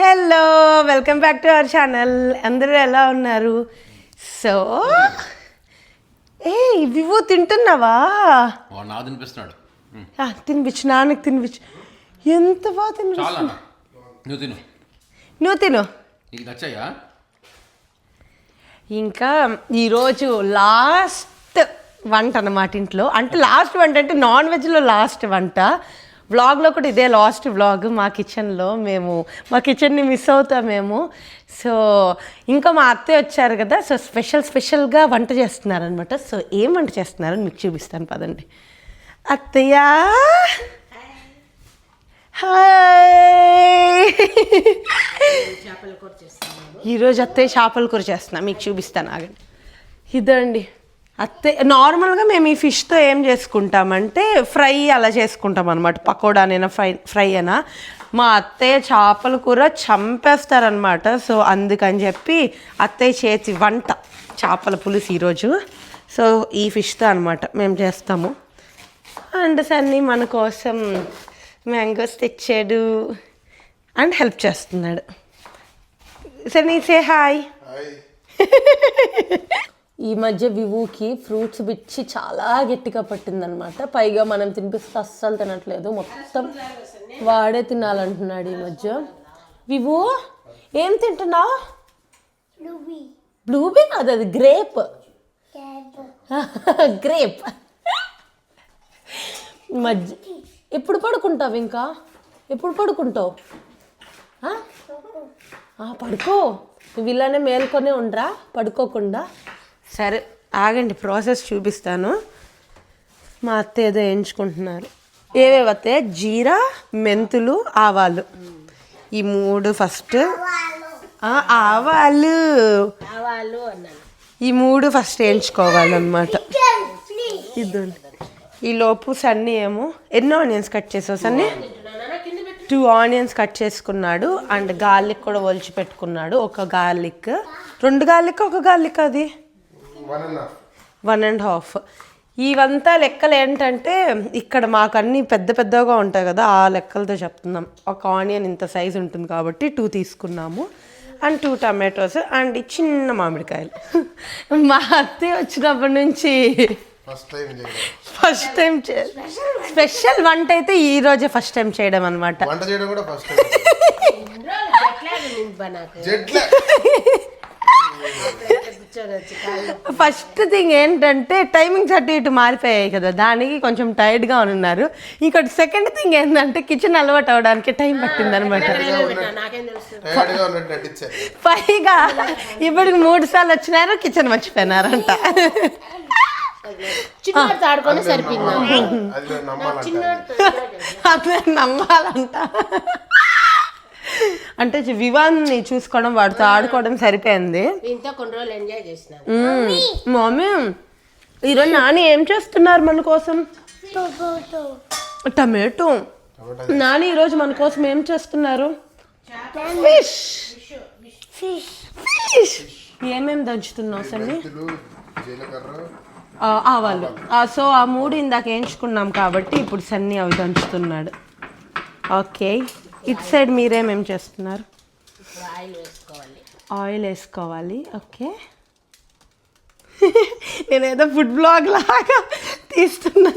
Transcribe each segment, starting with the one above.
Hello, welcome back to our channel. అందరూ ఎలా ఉన్నారు? సో వివో తింటున్నావా? తినిపిస్తున్నాడు. తినిపించు, నాన్నకి తినిపించు. ఎంత బాగా తినిపిస్తా. నువ్వు తిను. ఇంకా ఈరోజు లాస్ట్ వంట అన్నమాట ఇంట్లో. అంటే లాస్ట్ వంట అంటే నాన్ వెజ్లో లాస్ట్ వంట. వ్లాగ్లో కూడా ఇదే లాస్ట్ వ్లాగ్ మా కిచెన్లో. మేము మా కిచెన్ని మిస్ అవుతాం మేము. సో ఇంకా మా అత్తయ్య వచ్చారు కదా, సో స్పెషల్గా వంట చేస్తున్నారనమాట. సో ఏం వంట చేస్తున్నారని మీకు చూపిస్తాను, పదండి. అత్తయ్య హాయ్. ఈరోజు అత్తయ్య చేపల కూర చేస్తున్నా, మీకు చూపిస్తాను, ఆగండి. ఇదండి అత్తయ్య. నార్మల్గా మేము ఈ ఫిష్తో ఏం చేసుకుంటామంటే ఫ్రై అలా చేసుకుంటాం అనమాట. పకోడానైనా ఫ్రై అయినా. మా అత్తయ్య చేపల కూర చంపేస్తారనమాట. సో అందుకని చెప్పి అత్తయ్య చేతి వంట చేపల పులుసు ఈరోజు. సో ఈ ఫిష్తో అనమాట మేము చేస్తాము. అండ్ సన్నీ మన కోసం మ్యాంగోస్ తెచ్చాడు అండ్ హెల్ప్ చేస్తున్నాడు. Sunny say hi. ఈ మధ్య వివుకి ఫ్రూట్స్ పిచ్చి చాలా గట్టిగా పట్టిందనమాట. పైగా మనం తినిపిస్తే అస్సలు తినట్లేదు, మొత్తం వాడే తినాలంటున్నాడు ఈ మధ్య. వివు ఏం తింటున్నావు? బ్లూబీ కాదు, అది గ్రేప్. గ్రేప్. మధ్య ఎప్పుడు పడుకుంటావు? ఇంకా ఎప్పుడు పడుకుంటావు? పడుకో. నువ్వు ఇలానే మేల్కొనే ఉండరా పడుకోకుండా. సరే ఆగండి, ప్రాసెస్ చూపిస్తాను. మా అత్త ఏదో వేయించుకుంటున్నారు. ఏవేవతే? జీరా, మెంతులు, ఆవాలు. ఈ మూడు ఫస్ట్. ఆవాలు ఈ మూడు ఫస్ట్ వేయించుకోవాలన్నమాట. ఇదండి. ఈ లోపు సన్నీ ఏమో ఎన్నో ఆనియన్స్ కట్ చేసావు సన్నీ? 2 ఆనియన్స్ కట్ చేసుకున్నాడు. అండ్ గార్లిక్ కూడా ఒలిచి పెట్టుకున్నాడు. ఒక గార్లిక్, 2 గార్లిక్, ఒక గార్లిక్, అది 1.5. ఇవంతా లెక్కలు ఏంటంటే ఇక్కడ మాకు అన్నీ పెద్దగా ఉంటాయి కదా, ఆ లెక్కలతో చెప్తున్నాం. ఒక ఆనియన్ ఇంత సైజు ఉంటుంది కాబట్టి 2 తీసుకున్నాము. అండ్ 2 టమాటోస్ అండ్ చిన్న మామిడికాయలు. మా అత్తయ్య వచ్చినప్పటి నుంచి ఫస్ట్ టైం స్పెషల్ వంట అయితే ఈ రోజే ఫస్ట్ టైం చేయడం అనమాట. ఫస్ట్ థింగ్ ఏంటంటే టైమింగ్స్ అటు ఇటు మారిపోయాయి కదా, దానికి కొంచెం టైర్డ్గా ఉన్నారు. ఇంకోటి సెకండ్ థింగ్ ఏంటంటే కిచెన్ అలవాటు అవడానికి టైం పట్టింది అనమాట. పైగా ఇప్పటికి 3 సార్లు వచ్చినారు, కిచెన్ మర్చిపోయినారంట. నమ్మాలంట. అంటే వివాన్ని చూసుకోవడం, వాడితో ఆడుకోవడం సరిపోయింది. మమ్మీ ఈరోజు నాని ఏం చేస్తున్నారు మన కోసం? టమాటో. నాని ఈరోజు మన కోసం ఏం చేస్తున్నారు? ఫిష్. ఏమేమి దంచుతున్నావు సన్ని? ఆవాలు. సో ఆ 3 ఇందాక వేయించుకున్నాం కాబట్టి ఇప్పుడు సన్నీ అవి దంచుతున్నాడు. ఓకే, ఇటు సైడ్ మీరేమేం చేస్తున్నారు? ఆయిల్ వేసుకోవాలి. ఓకే. నేనేదో ఫుడ్ బ్లాగ్ లాగా తీస్తున్నా,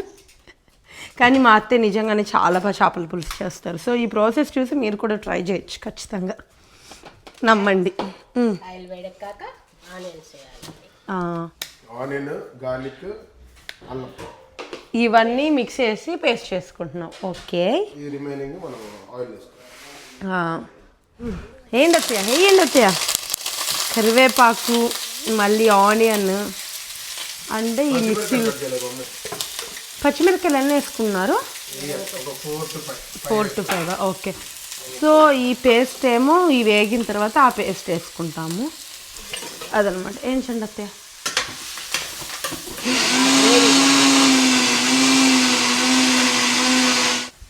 కానీ మా అత్తయ్య నిజంగానే చాలా చేపల పులుసు చేస్తారు. సో ఈ ప్రాసెస్ చూసి మీరు కూడా ట్రై చేయొచ్చు ఖచ్చితంగా, నమ్మండి. ఇవన్నీ మిక్స్ చేసి పేస్ట్ చేసుకుంటున్నాం. ఓకే. ఏంటత్తయ్య కరివేపాకు, మళ్ళీ ఆనియన్ అంటే ఈ మిక్సీ. పచ్చిమిరపకాయలు ఎన్ని వేసుకున్నారు? 4 to 5. ఓకే. సో ఈ పేస్ట్ ఏమో ఈ వేగిన తర్వాత ఆ పేస్ట్ వేసుకుంటాము, అదనమాట. ఏం చండి అత్తయ్య?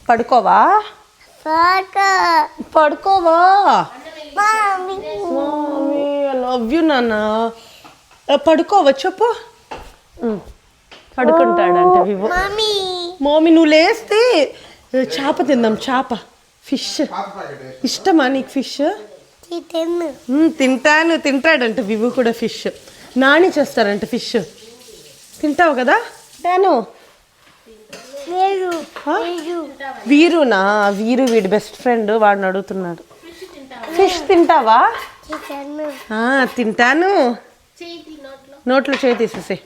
పడుకోవా? ఐ లవ్ యూ నాన్న. పడుకోవా చెప్పు? పడుకుంటాడంట వివో. మమ్మీ నువ్వు లేస్తే చేప తిందాం. చేప ఫిష్ ఇష్టమా నీకు ఫిష్? తింటాడంట వివు కూడా ఫిష్. నాని చేస్తారంట ఫిష్. తింటావు కదా డాను? వీరునా? వీరు వీడి బెస్ట్ ఫ్రెండ్, వాడిని అడుగుతున్నాడు. ఫిష్ తింటావా? తింటాను. నోట్లో చేయి తీసేసి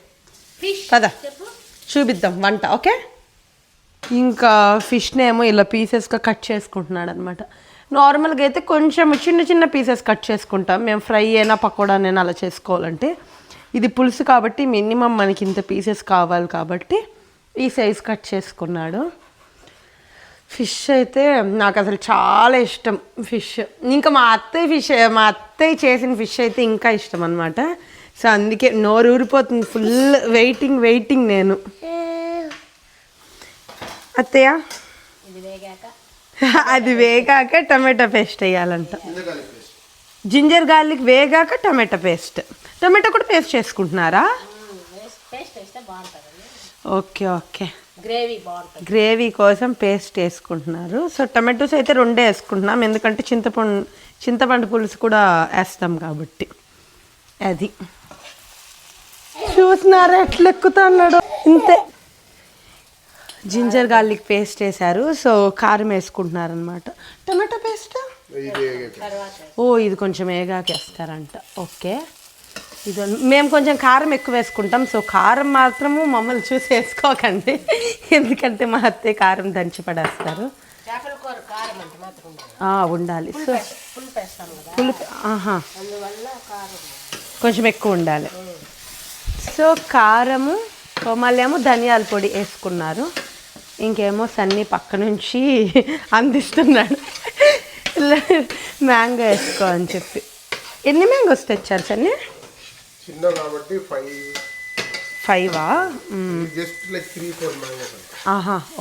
కదా చూపిద్దాం వంట. ఓకే, ఇంకా ఫిష్ని ఏమో ఇలా పీసెస్గా కట్ చేసుకుంటున్నాడు అనమాట. నార్మల్గా అయితే కొంచెం చిన్న చిన్న పీసెస్ కట్ చేసుకుంటాం మేము, ఫ్రై అయినా పకోడానైనా అలా చేసుకోవాలంటే. ఇది పులుసు కాబట్టి మినిమం మనకి ఇంత పీసెస్ కావాలి కాబట్టి ఈ సైజ్ కట్ చేసుకున్నాడు. ఫిష్ అయితే నాకు అసలు చాలా ఇష్టం ఫిష్. ఇంకా మా అత్తయ్య చేసిన ఫిష్ అయితే ఇంకా ఇష్టం అనమాట. సో అందుకే నోరు ఊరిపోతుంది, ఫుల్ వెయిటింగ్ నేను. అత్తయ్య అది వేగాక టమాటో పేస్ట్ వేయాలంట. జింజర్ గార్లిక్ వేగాక టమాటో పేస్ట్. టమాటో కూడా పేస్ట్ చేసుకుంటున్నారా? ఓకే గ్రేవీ కోసం పేస్ట్ వేసుకుంటున్నారు. సో టమాటోస్ అయితే 2 వేసుకుంటున్నాం, ఎందుకంటే చింతపండు పులుసు కూడా వేస్తాం కాబట్టి. అది చూసినారా ఎట్లా ఎక్కుతున్నాడు. ఇంతే. జింజర్ గార్లిక్ పేస్ట్ వేసారు, సో కారం వేసుకుంటున్నారు అనమాట. టమాటో పేస్ట్ ఇది కొంచెం వేగాక వేస్తారంట. ఓకే, ఇది మేము కొంచెం కారం ఎక్కువ వేసుకుంటాం. సో కారం మాత్రము మమ్మల్ని చూసి వేసుకోకండి, ఎందుకంటే మా అత్తయ్య కారం దంచి పడేస్తారు. ఉండాలి. సో పులుపు కొంచెం ఎక్కువ ఉండాలి. సో కారము, మళ్ళీ ఏమో ధనియాల పొడి వేసుకున్నారు. ఇంకేమో సన్నీ పక్క నుంచి అందిస్తున్నాడు మ్యాంగో వేసుకో అని చెప్పి. ఎన్ని మ్యాంగోస్ తెచ్చారు సన్నీ? ఫైవా?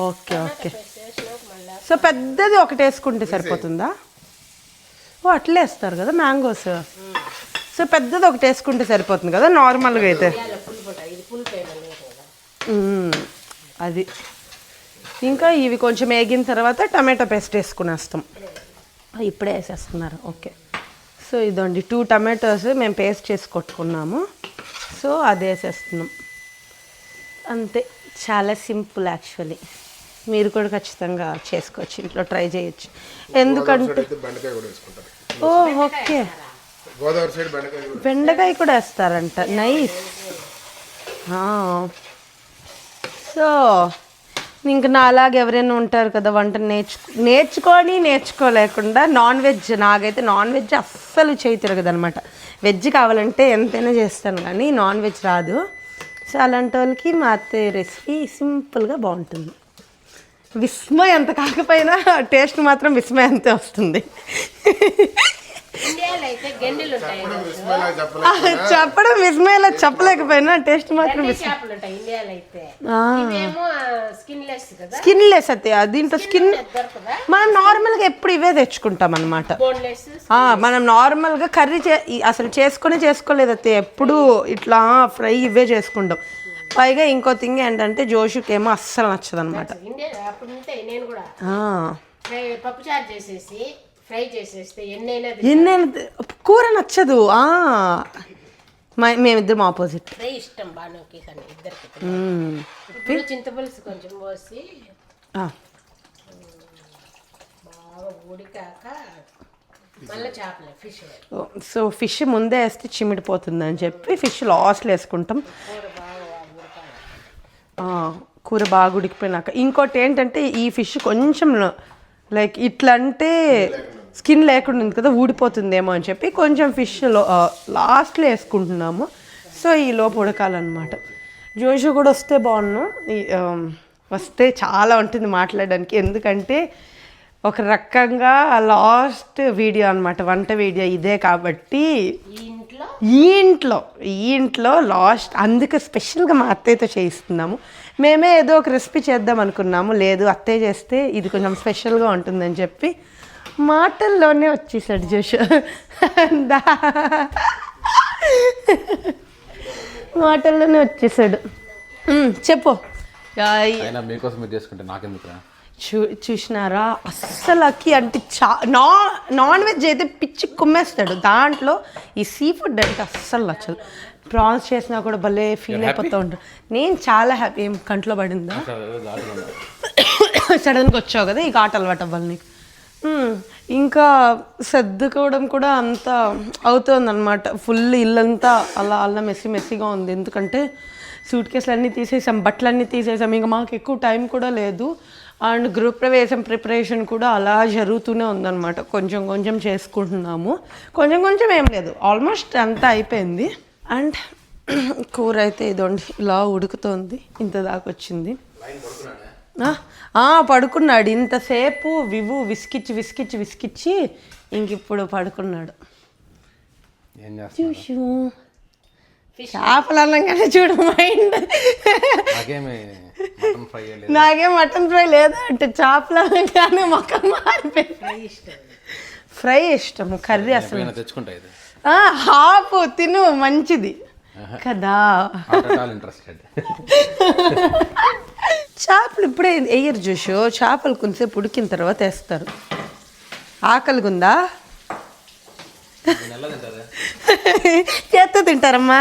ఓకే. సో పెద్దది ఒకటి వేసుకుంటే సరిపోతుందా? అట్లే వేస్తారు కదా మ్యాంగోస్. సో పెద్దది ఒకటి వేసుకుంటే సరిపోతుంది కదా నార్మల్గా అయితే. అది ఇంకా ఇవి కొంచెం వేగిన తర్వాత టమాటో పేస్ట్ వేసుకునేస్తాం. ఇప్పుడే వేసేస్తున్నారు. ఓకే, సో ఇదండి 2 టమాటోస్ మేము పేస్ట్ చేసి కొట్టుకున్నాము. సో అది వేసేస్తున్నాం అంతే. చాలా సింపుల్ యాక్చువల్లీ. మీరు కూడా ఖచ్చితంగా చేసుకోవచ్చు, ఇంట్లో ట్రై చేయొచ్చు. ఎందుకంటే ఓకే, బెండకాయ కూడా వేస్తారంట. నైస్. సో ఇంక నా అలాగే ఎవరైనా ఉంటారు కదా వంట నేర్చుకోలేకుండా నాన్ వెజ్. నాకైతే నాన్ వెజ్ అస్సలు చేయి తిరగదు అనమాట. వెజ్ కావాలంటే ఎంతైనా చేస్తాను కానీ నాన్ వెజ్ రాదు. సో అలాంటి వాళ్ళకి మా అత్తయ్య రెసిపీ సింపుల్గా బాగుంటుంది. విస్మయం ఎంత కాకపోయినా టేస్ట్ మాత్రం విస్మయం అంతే వస్తుంది. చెప్పడం విస్మయలా చెప్పలేకపోయినా టేస్ట్ మాత్రం స్కిన్లెస్ అయితే. దీంట్లో స్కిన్ మనం నార్మల్గా ఎప్పుడు ఇవే తెచ్చుకుంటాం అనమాట. మనం నార్మల్గా కర్రీ అసలు చేసుకోలేదు అయితే, ఎప్పుడు ఇట్లా ఫ్రై ఇవే చేసుకుంటాం. పైగా ఇంకో థింగ్ ఏంటంటే జోషుకి ఏమో అస్సలు నచ్చదు అనమాట. ఎన్నైనా కూర నచ్చదు. మేమిద్దరం ఆపోజిట్. చింతపులుసు కొంచెం పోసి సో ఫిష్ ముందే వేస్తే చిమిడిపోతుంది అని చెప్పి ఫిష్ లాస్ట్లో వేసుకుంటాం. కూర బాగా ఉడికిపోయినాక. ఇంకోటి ఏంటంటే ఈ ఫిష్ కొంచెం లైక్ ఇట్లా అంటే స్కిన్ లేకుండా ఉంది కదా, ఊడిపోతుందేమో అని చెప్పి కొంచెం ఫిష్ లాస్ట్లో వేసుకుంటున్నాము. సో ఈ లోపు ఉడకాలన్నమాట. జోషు కూడా వస్తే బాగున్నాను. వస్తే చాలా ఉంటుంది మాట్లాడడానికి, ఎందుకంటే ఒక రకంగా లాస్ట్ వీడియో అనమాట, వంట వీడియో ఇదే కాబట్టి ఈ ఇంట్లో లాస్ట్. అందుకే స్పెషల్గా మా అత్తయ్యతో చేయిస్తున్నాము. మేమే ఏదో ఒక రెసిపీ చేద్దాం అనుకున్నాము, లేదు అత్తయ్య చేస్తే ఇది కొంచెం స్పెషల్గా ఉంటుందని చెప్పి మాటల్లోనే వచ్చేసాడు జోషు. మాటల్లోనే వచ్చేసాడు. చెప్పు. మీకోసం చేసుకుంటే నాకెందుకు? చూసినారా అస్సలకి అంటే నాన్ వెజ్ అయితే పిచ్చి కుమ్మేస్తాడు, దాంట్లో ఈ సీ ఫుడ్ అంటే అస్సలు నచ్చదు. ప్రాన్స్ చేసినా కూడా భలే ఫీల్ అయిపోతూ ఉంటాడు. నేను చాలా హ్యాపీ. ఏం కంట్లో పడిందా? సడన్గా వచ్చావు కదా, ఈ ఆట అలవాటు అవ్వాలి నీకు. ఇంకా సర్దుకోవడం కూడా అంత అవుతుందన్నమాట. ఫుల్ ఇల్లంతా అలా అలా మెస్సీగా ఉంది. ఎందుకంటే సూట్ కేసులు అన్నీ తీసేసాం, బట్టలన్నీ తీసేసాం. ఇంకా మాకు ఎక్కువ టైం కూడా లేదు. అండ్ గృహ ప్రవేశం ప్రిపరేషన్ కూడా అలా జరుగుతూనే ఉందన్నమాట. కొంచెం చేసుకుంటున్నాము, కొంచెం ఏం లేదు, ఆల్మోస్ట్ అంతా అయిపోయింది. అండ్ కూర అయితే ఇదండి ఇలా ఉడుకుతోంది, ఇంత దాకా వచ్చింది. పడుకున్నాడు ఇంతసేపు. విసికిచ్చి ఇంక ఇప్పుడు పడుకున్నాడు. చేపలు అనగానే చూడు మైండ్, నాకేం మటన్ ఫ్రై లేదా అంటే చేపలు అనగానే మొక్క మారిపోయి. ఫ్రై ఇష్టము, కర్రీ అసలు హాఫ్ తిను మంచిది కదా. చేపలు ఇప్పుడే వేయరు చూసు, చేపలు కొంచెంసేపు ఉడికిన తర్వాత వేస్తారు. ఆకలిగుందా? చేత్తో తింటారమ్మా.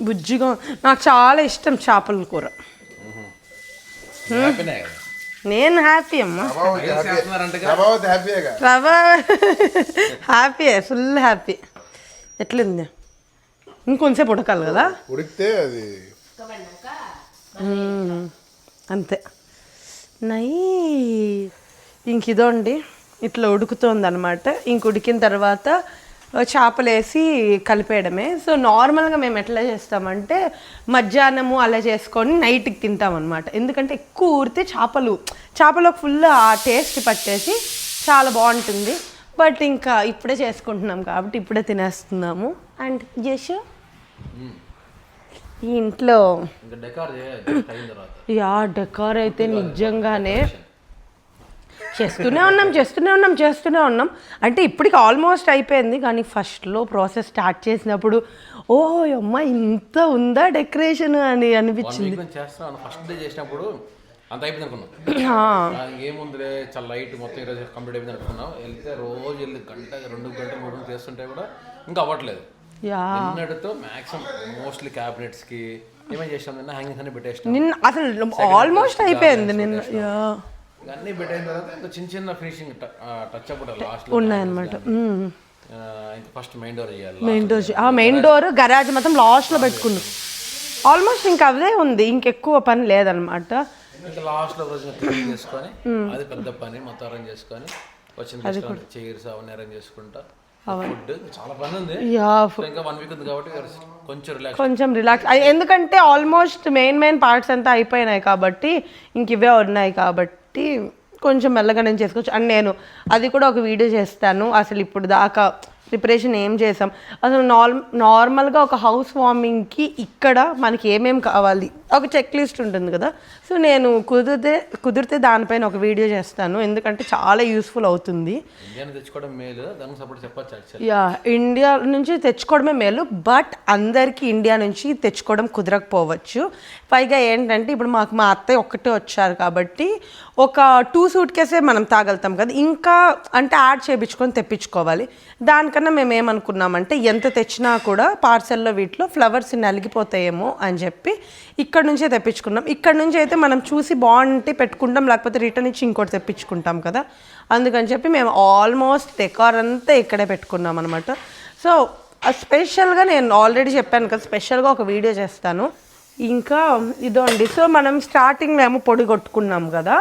బుజ్జిగా నాకు చాలా ఇష్టం చేపల కూర. నేను హ్యాపీ అమ్మా, హ్యాపీ, ఫుల్ హ్యాపీ. ఎట్లుంది? ఇంకొంచెంసేపు ఉడకాలి కదా, ఉడికితే అది అంతే. నై ఇంక ఇదోండి ఇట్లా ఉడుకుతుంది అనమాట. ఇంక ఉడికిన తర్వాత చేపలు వేసి కలిపేయడమే. సో నార్మల్గా మేము ఎట్లా చేస్తామంటే మధ్యాహ్నము అలా చేసుకొని నైట్కి తింటాం అనమాట. ఎందుకంటే ఎక్కువ ఊరితే చేపలో ఫుల్ ఆ టేస్ట్ పట్టేసి చాలా బాగుంటుంది. బట్ ఇంకా ఇప్పుడే చేసుకుంటున్నాం కాబట్టి ఇప్పుడే తినేస్తున్నాము. అండ్ జేషు ఈ ఇంట్లో డెకార్ అయితే నిజంగానే చేస్తూనే ఉన్నాం. అంటే ఇప్పటికి ఆల్మోస్ట్ అయిపోయింది, కానీ ఫస్ట్లో ప్రాసెస్ స్టార్ట్ చేసినప్పుడు ఓ అమ్మ ఇంత ఉందా డెకరేషన్ అని అనిపించింది. ఫస్ట్ డే చేసినప్పుడు అంత అయిపోయింది అనుకున్నాం, ఏముందిలే చాలా లైట్ మొత్తం ఈరోజు కంప్లీట్ అయిపోయింది అనుకున్నాం. వెళ్తే రోజు వెళ్ళి గంట 2 గంటలు 3 గంటలు చేస్తుంటే కూడా ఇంకా అవ్వట్లేదు. నిన్నటితో మ్యాక్సిమం మోస్ట్లీ క్యాబినెట్స్ కి ఏమేమి చేసాం, నిన్న హ్యాంగింగ్స్ అన్ని పెట్టేస్తాం. నిన్న అసలు ఆల్మోస్ట్ అయిపోయింది. నిన్న అన్నీ పెట్టిన తర్వాత ఇంకా చిన్న ఫినిషింగ్ టచ్ అప్ లాస్ట్ ఉన్నాయన్నమాట. ఇంకా ఫస్ట్ మెయిన్ డోర్ చేయాలి. మెయిన్ డోర్ గరాజ్ మొత్తం లాస్ట్లో పెట్టుకున్నాం. ఆల్మోస్ట్ ఇంకా అవే ఉంది, ఇంకెక్కువ పని లేదనమాట. ఇంకా లాస్ట్లో క్లీన్ చేసుకొని అది పెద్ద పని మొత్తం అరేంజ్ చేసుకొని వచ్చిన చైర్స్ అవన్నీ అరేంజ్ చేసుకుంటా. ఫుడ్ చాలా పని ఉంది, ఇంకా 1 వీక్ ఉంది కాబట్టి కొంచెం రిలాక్స్. ఎందుకంటే ఆల్మోస్ట్ మెయిన్ పార్ట్స్ అంతా అయిపోయినాయి కాబట్టి ఇంక ఇవే ఉన్నాయి కాబట్టి కొంచెం మెల్లగా నేను చేసుకోవచ్చు. అండ్ నేను అది కూడా ఒక వీడియో చేస్తాను, అసలు ఇప్పుడు దాకా ప్రిపరేషన్ ఏం చేసాం. అసలు నార్మల్గా ఒక హౌస్ వార్మింగ్కి ఇక్కడ మనకి ఏమేమి కావాలి ఒక చెక్ లిస్ట్ ఉంటుంది కదా. సో నేను కుదిరితే దానిపైన ఒక వీడియో చేస్తాను, ఎందుకంటే చాలా యూస్ఫుల్ అవుతుంది. ఇండియా నుంచి తెచ్చుకోవడమే మేలు, బట్ అందరికీ ఇండియా నుంచి తెచ్చుకోవడం కుదరకపోవచ్చు. పైగా ఏంటంటే ఇప్పుడు మాకు మా అత్తయ్య ఒక్కటే వచ్చారు కాబట్టి ఒక 2 సూట్ కేసే మనం తాగలుగుతాం కదా, ఇంకా అంటే యాడ్ చేయించుకొని తెప్పించుకోవాలి. దానికన్నా మేము ఏమనుకున్నామంటే ఎంత తెచ్చినా కూడా పార్సెల్లో వీటిలో ఫ్లవర్స్ నలిగిపోతాయేమో అని చెప్పి ఇక్కడ నుంచే తెప్పించుకున్నాం. ఇక్కడ నుంచి అయితే మనం చూసి బాగుంటే పెట్టుకుంటాం, లేకపోతే రిటర్న్ ఇచ్చి ఇంకోటి తెప్పించుకుంటాం కదా. అందుకని చెప్పి మేము ఆల్మోస్ట్ డెకార్ అంతా ఇక్కడే పెట్టుకున్నాం అనమాట. సో స్పెషల్గా నేను ఆల్రెడీ చెప్పాను కదా, స్పెషల్గా ఒక వీడియో చేస్తాను. ఇంకా ఇదండి. సో మనం స్టార్టింగ్లో ఏమో పొడి కొట్టుకున్నాం కదా,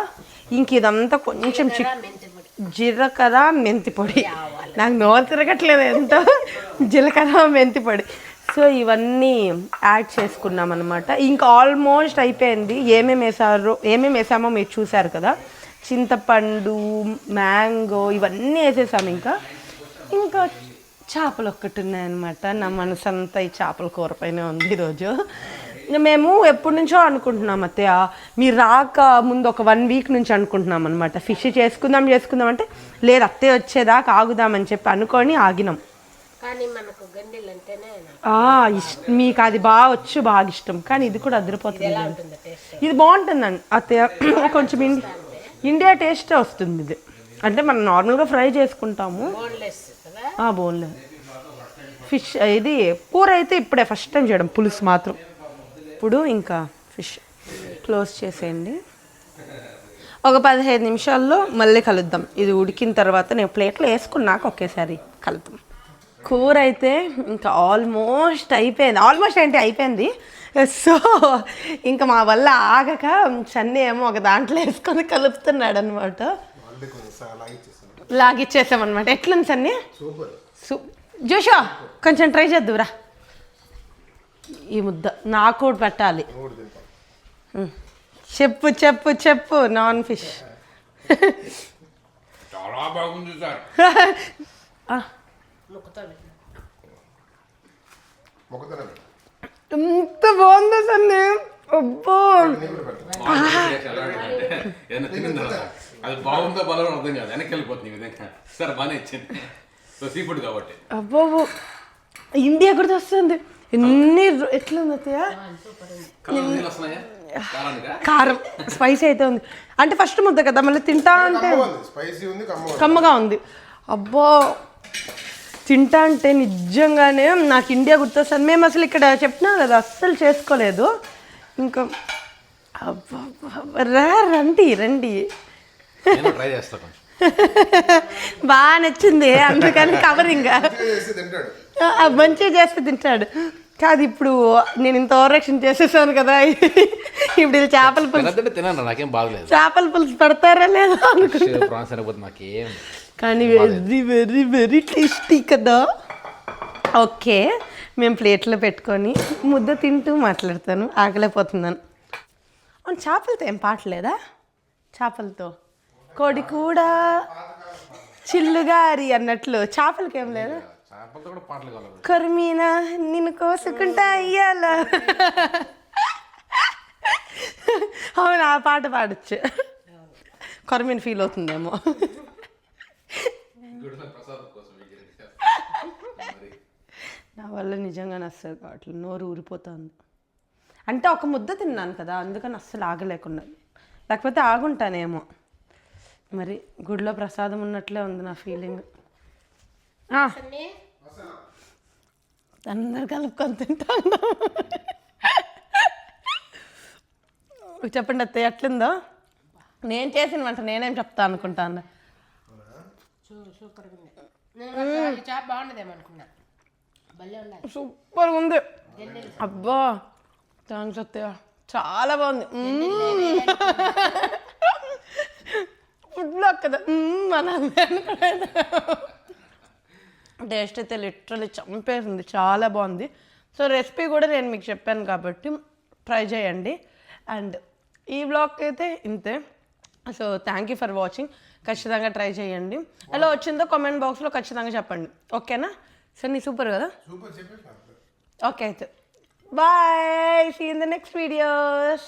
ఇంక ఇదంతా కొంచెం జీలకర్ర మెంతి పొడి, నాకు నోరు తిరగట్లేదు ఎంతో, జీలకర్ర మెంతి పొడి. సో ఇవన్నీ యాడ్ చేసుకున్నాం అనమాట. ఇంకా ఆల్మోస్ట్ అయిపోయింది. ఏమేమి వేసామో మీరు చూసారు కదా, చింతపండు, మ్యాంగో ఇవన్నీ వేసేసాము. ఇంకా చేపలు ఒక్కటి ఉన్నాయన్నమాట. నా మనసు అంతా ఈ చేపల కూర పైన ఉంది ఈరోజు. మేము ఎప్పటి నుంచో అనుకుంటున్నాం అత్తయ్య, మీరు రాక ముందు ఒక 1 వీక్ నుంచి అనుకుంటున్నాం అనమాట, ఫిష్ చేసుకుందాం అంటే లేదు అత్తయ్య వచ్చేదాకా ఆగుదామని చెప్పి అనుకొని ఆగినాం. కానీ మనకు గండిలు అంటేనే మీకు అది బాగా వచ్చు, బాగా ఇష్టం. కానీ ఇది కూడా అదిరిపోతుంది. ఎలా ఉంటుంది టేస్ట్? ఇది బాగుంటుందండి అత్తయ్య. కొంచెం ఇండియా టేస్ట్ వస్తుంది ఇది. అంటే మనం నార్మల్గా ఫ్రై చేసుకుంటాము. బోన్లెస్ కదా? Boneless fish. ఇది కూర అయితే ఇప్పుడే ఫస్ట్ టైం చేయడం, పులుసు మాత్రం. ఇప్పుడు ఇంకా ఫిష్ క్లోజ్ చేసేయండి. ఒక 15 నిమిషాల్లో మళ్ళీ కలుద్దాం. ఇది ఉడికిన తర్వాత నేను ప్లేట్లో వేసుకున్నాక ఒకేసారి కలుద్దాం. కూర అయితే ఇంకా ఆల్మోస్ట్ అయిపోయింది. ఆల్మోస్ట్ అంటే అయిపోయింది. సో ఇంకా మా వల్ల ఆగక సన్నీ ఏమో ఒక దాంట్లో వేసుకొని కలుపుతున్నాడు అనమాట. లాగిచ్చేసామన్నమాట. ఎట్లుంది సన్నీ? జోషా కొంచెం ట్రై చేద్దురా. ఈ ముద్ద నాకు కూడా పెట్టాలి. చెప్పు చెప్పు చెప్పు. నాన్ ఫిష్ చాలా బాగుంది సార్. ఎంత బాగుందో సన్నీ. అబ్బో ఏదైనా తినిందా అది బాగుందో బలం అర్థం కాదు, వెనక్కి వెళ్ళిపోతుంది ఈ విధంగా. సరే బాగానే ఇచ్చింది, సీ ఫుడ్ కాబట్టి. అబ్బో ఇండియా కూడా వస్తుంది. ఎట్లుంది అత్తయ్య? కారం స్పైసీ అయితే ఉంది. అంటే ఫస్ట్ ముద్ద కదా, మళ్ళీ తింటా అంటే కమ్మగా ఉంది. అబ్బో తింటా అంటే నిజంగానే నాకు ఇండియా గుర్తొస్తుంది. మేము అసలు ఇక్కడ చెప్పినా కదా అస్సలు చేసుకోలేదు. ఇంకా రండి రండి. ట్రై చేస్తా. బాగా నచ్చింది అందుకని కవరింగ్ మంచిగా చేస్తే తింటాడు. కాదు ఇప్పుడు నేను ఇంత ఓవరాక్షన్ చేసేసాను కదా, ఇప్పుడు చేపల పులుసు తినను, నాకేం బాగలేదు. చేపల పులుసు పెడతారా లేదా అనుకుంటా. నాకేం కానీ వెరీ వెరీ వెరీ టేస్టీ కదా. ఓకే మేము ప్లేట్లో పెట్టుకొని ముద్ద తింటూ మాట్లాడతాను. ఆకలేకపోతున్నాను. అవును చేపలతో ఏం పాటలేదా? చేపలతో కోడి కూడా చిల్లుగారి అన్నట్లు చేపలకి ఏం లేదా? కొరిమీనా నిన్ను కోసుకుంటా అయ్యాల. అవును ఆ పాట పాడచ్చు. కొరిమీన ఫీల్ అవుతుందేమో. నా వల్ల నిజంగా అస్సలు కావట్లేదు, నోరు ఊరిపోతుంది. అంటే ఒక ముద్ద తిన్నాను కదా అందుకని అస్సలు ఆగలేకుండా, లేకపోతే ఆగుంటానేమో. మరి గుడిలో ప్రసాదం ఉన్నట్లే ఉంది నా ఫీలింగ్. అందరు కలుపుకొని తింటాను. చెప్పండి అత్తయ్య ఎట్లుందో? నేను చేసిన వంట నేనేం చెప్తా అనుకుంటాను. సూపర్ ఉంది. అబ్బా థ్యాంక్స్ అత్తయ్య, చాలా బాగుంది. ఫుడ్లో కదా మన టేస్ట్ అయితే లిటరల్లీ చంపేసింది, చాలా బాగుంది. సో రెసిపీ కూడా నేను మీకు చెప్పాను కాబట్టి ట్రై చేయండి. అండ్ ఈ బ్లాగ్ అయితే ఇంతే. So thank you for watching. ఖచ్చితంగా ట్రై చేయండి. ఎలా వచ్చిందో కామెంట్ బాక్స్లో ఖచ్చితంగా చెప్పండి. ఓకేనా? సన్నీ సూపర్ కదా? ఓకే అయితే bye, see in the next videos.